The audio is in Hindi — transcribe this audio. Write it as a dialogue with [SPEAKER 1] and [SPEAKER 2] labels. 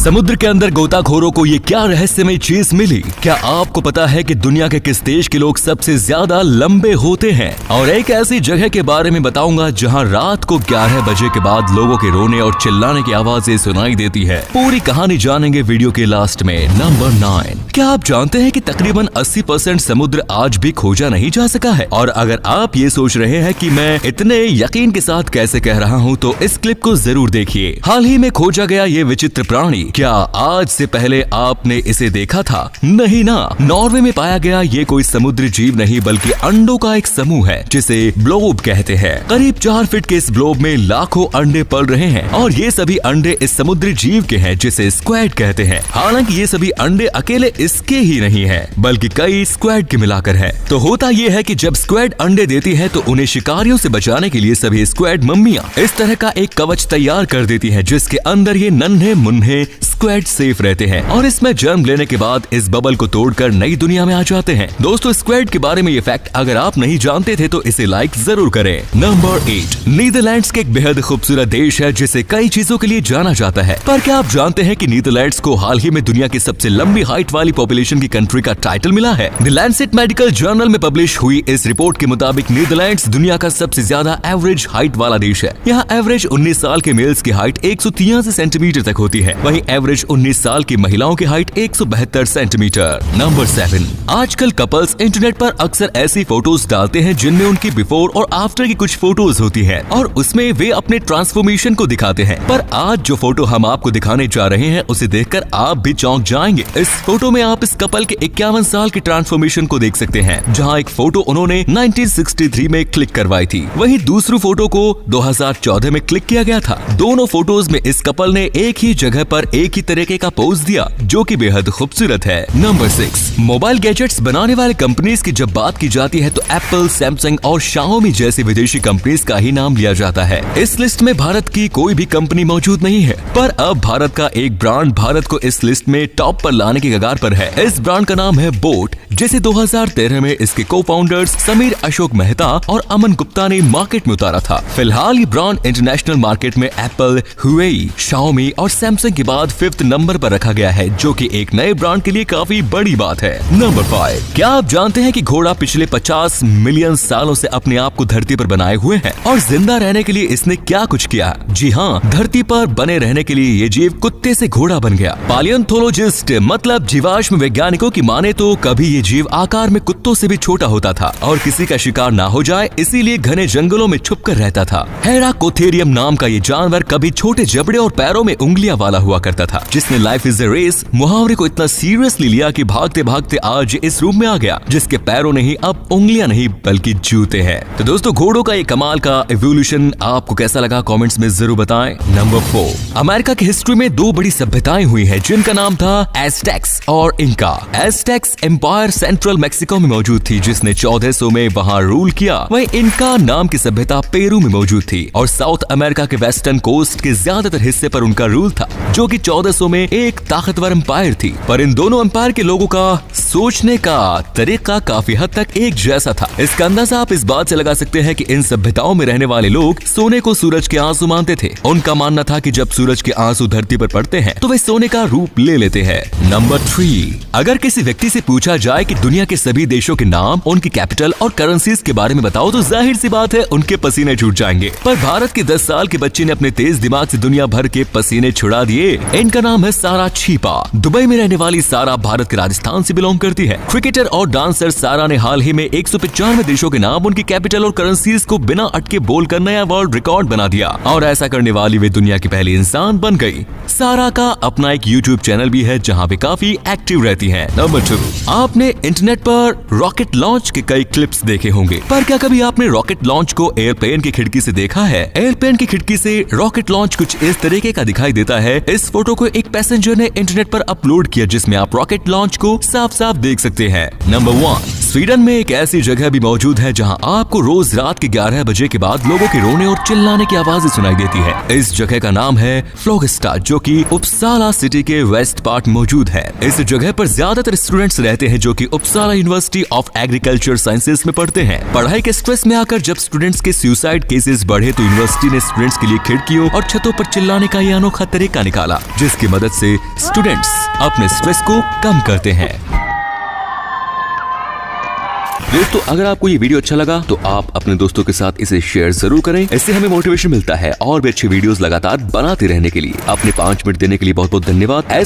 [SPEAKER 1] समुद्र के अंदर गोताखोरों को ये क्या रहस्यमय चीज मिली? क्या आपको पता है कि दुनिया के किस देश के लोग सबसे ज्यादा लंबे होते हैं? और एक ऐसी जगह के बारे में बताऊंगा जहां रात को 11 बजे के बाद लोगों के रोने और चिल्लाने की आवाजें सुनाई देती है। पूरी कहानी जानेंगे वीडियो के लास्ट में। नंबर 9। क्या आप जानते हैं कि तकरीबन 80% समुद्र आज भी खोजा नहीं जा सका है? और अगर आप ये सोच रहे हैं कि मैं इतने यकीन के साथ कैसे कह रहा हूँ, तो इस क्लिप को जरूर देखिए। हाल ही में खोजा गया ये विचित्र प्राणी, क्या आज से पहले आपने इसे देखा था? नहीं ना। नॉर्वे में पाया गया ये कोई समुद्री जीव नहीं बल्कि अंडों का एक समूह है जिसे ब्लोब कहते हैं। करीब 4 फीट के इस ब्लोब में लाखों अंडे पल रहे हैं और ये सभी अंडे इस समुद्री जीव के हैं जिसे स्क्वैड कहते हैं। हालांकि ये सभी अंडे अकेले इसके ही नहीं है बल्कि कई स्क्वैड के मिलाकर है। तो होता ये है कि जब स्क्वैड अंडे देती है तो उन्हें शिकारियों से बचाने के लिए सभी स्क्वैड मम्मियां इस तरह का एक कवच तैयार कर देती है जिसके अंदर ये नन्हे मुन्ने स्क्वैड सेफ रहते हैं और इसमें जन्म लेने के बाद इस बबल को तोड़कर नई दुनिया में आ जाते हैं। दोस्तों, स्क्वैड के बारे में ये फैक्ट अगर आप नहीं जानते थे तो इसे लाइक जरूर करें। नंबर 8। नीदरलैंड्स के एक बेहद खूबसूरत देश है जिसे कई चीजों के लिए जाना जाता है। पर क्या आप जानते हैं कि नीदरलैंड्स को हाल ही में दुनिया की सबसे लंबी हाइट वाली पॉपुलेशन की कंट्री का टाइटल मिला है? द लैंसेट मेडिकल जर्नल में पब्लिश हुई इस रिपोर्ट के मुताबिक नीदरलैंड्स दुनिया का सबसे ज्यादा एवरेज हाइट वाला देश है। यहाँ एवरेज 19 साल के मेल्स की हाइट 183 सेंटीमीटर तक होती है, वहीं एवरेज 19 साल की महिलाओं की हाइट 172 सेंटीमीटर। नंबर 7। आजकल कपल्स इंटरनेट पर अक्सर ऐसी फोटोज डालते हैं जिनमें उनकी बिफोर और आफ्टर की कुछ फोटोज होती है और उसमें वे अपने ट्रांसफॉर्मेशन को दिखाते हैं। पर आज जो फोटो हम आपको दिखाने जा रहे हैं उसे देखकर आप भी चौंक जाएंगे। इस फोटो में आप इस कपल के 51 साल की ट्रांसफॉर्मेशन को देख सकते हैं, जहां एक फोटो उन्होंने 1963 में क्लिक करवाई थी, वहीं दूसरी फोटो को 2014 में क्लिक किया गया था। दोनों फोटोज में इस कपल ने एक ही जगह पर एक ही तरीके का पोज दिया जो कि बेहद खूबसूरत है। नंबर 6। मोबाइल गैजेट्स बनाने वाले कंपनीज की जब बात की जाती है तो एप्पल, सैमसंग और शाओमी जैसी विदेशी कंपनीज का ही नाम लिया जाता है। इस लिस्ट में भारत की कोई भी कंपनी मौजूद नहीं है, पर अब भारत का एक ब्रांड भारत को इस लिस्ट में टॉप पर लाने की कगार पर है। इस ब्रांड का नाम है बोट, जिसे 2013 में इसके को फाउंडर्स समीर अशोक मेहता और अमन गुप्ता ने मार्केट में उतारा था। फिलहाल ये ब्रांड इंटरनेशनल मार्केट में एप्पल, हुवेई, शाओमी और सैमसंग के बाद 5th नंबर पर रखा गया है, जो कि एक नए ब्रांड के लिए काफी बड़ी बात है। नंबर 5। क्या आप जानते हैं कि घोड़ा पिछले 50 मिलियन सालों से अपने आप को धरती पर बनाए हुए है और जिंदा रहने के लिए इसने क्या कुछ किया? जी हाँ, धरती पर बने रहने के लिए ये जीव कुत्ते से घोड़ा बन गया। पालियोंथोलॉजिस्ट मतलब जीवाश्म वैज्ञानिकों की माने तो कभी ये जीव आकार में कुत्तों से भी छोटा होता था और किसी का शिकार ना हो जाए इसीलिए घने जंगलों में छुप कर रहता था। हेराकोथेरियम नाम का ये जानवर कभी छोटे जबड़े और पैरों में उंगलियां वाला हुआ करता था, जिसने लाइफ इज अ रेस मुहावरे को इतना सीरियसली लिया कि भागते भागते आज इस रूप में आ गया जिसके पैरों नहीं अब उंगलियां नहीं बल्कि जूते हैं। तो दोस्तों, घोड़ों का ये कमाल का एवोल्यूशन आपको कैसा लगा कमेंट्स में जरूर बताएं। नंबर 4। अमेरिका की हिस्ट्री में 2 बड़ी सभ्यताएं हुई हैं जिनका नाम था एज़टेक्स और इंका। एज़टेक्स एम्पायर सेंट्रल मैक्सिको में मौजूद थी जिसने 1400 में वहां रूल किया। वहीं इंका नाम की सभ्यता पेरू में मौजूद थी और साउथ अमेरिका के वेस्टर्न कोस्ट के ज्यादातर हिस्से पर उनका रूल था, जो कि 1400 में एक ताकतवर एम्पायर थी। पर इन दोनों एम्पायर के लोगों का सोचने का तरीका काफी हद तक एक जैसा था। इसका अंदाजा आप इस बात से लगा सकते हैं कि इन सभ्यताओं में रहने वाले लोग सोने को सूरज के आंसू मानते थे। उनका मानना था कि जब सूरज के आंसू धरती पर पड़ते हैं तो वे सोने का रूप ले लेते हैं। नंबर 3। अगर किसी व्यक्ति से पूछा जाए कि दुनिया के सभी देशों के नाम, उनकी कैपिटल और करेंसीज के बारे में बताओ तो जाहिर सी बात है उनके पसीने छूट जाएंगे। पर भारत के 10 साल के बच्चे ने अपने तेज दिमाग से दुनिया भर के पसीने छुड़ा दिए। इनका नाम है सारा छीपा। दुबई में रहने वाली सारा भारत के राजस्थान से बिलोंग करती है। क्रिकेटर और डांसर सारा ने हाल ही में 195 देशों के नाम, उनकी कैपिटल और करेंसीज को बिना अटके बोलकर नया वर्ल्ड रिकॉर्ड बना दिया और ऐसा करने वाली वे दुनिया की पहली इंसान बन गई। सारा का अपना एक यूट्यूब चैनल भी है जहां वे काफी एक्टिव रहती हैं। नंबर 2। आपने इंटरनेट पर रॉकेट लॉन्च के कई क्लिप्स देखे होंगे, पर क्या कभी आपने रॉकेट लॉन्च को एयरप्लेन की खिड़की से देखा है? एयरप्लेन की खिड़की से रॉकेट लॉन्च कुछ इस तरीके का दिखाई देता है। इस फोटो को एक पैसेंजर ने इंटरनेट पर अपलोड किया जिसमें आप रॉकेट लॉन्च को साफ साफ देख सकते हैं। नंबर 1। स्वीडन में एक ऐसी जगह भी मौजूद है जहां आपको रोज रात के 11 बजे के बाद लोगों के रोने और चिल्लाने की आवाजें सुनाई देती है। इस जगह का नाम है फ्लोगस्टा, जो कि उपसाला सिटी के वेस्ट पार्ट मौजूद है। इस जगह पर ज्यादातर स्टूडेंट्स रहते हैं जो कि Uppsala university of agriculture sciences में पढ़ते हैं। पढ़ाई के स्ट्रेस में आकर जब स्टूडेंट्स के सुसाइड केसेस बढ़े तो यूनिवर्सिटी ने स्टूडेंट्स के लिए खिड़कियों और छतों पर चिल्लाने का ये अनोखा तरीका निकाला, जिसकी मदद से स्टूडेंट्स अपने स्ट्रेस को कम करते हैं। दोस्तों, अगर आपको ये वीडियो अच्छा लगा तो आप अपने दोस्तों के साथ इसे शेयर जरूर करें। इससे हमें मोटिवेशन मिलता है और भी अच्छी वीडियोस लगातार बनाते रहने के लिए। अपने 5 मिनट देने के लिए बहुत बहुत धन्यवाद।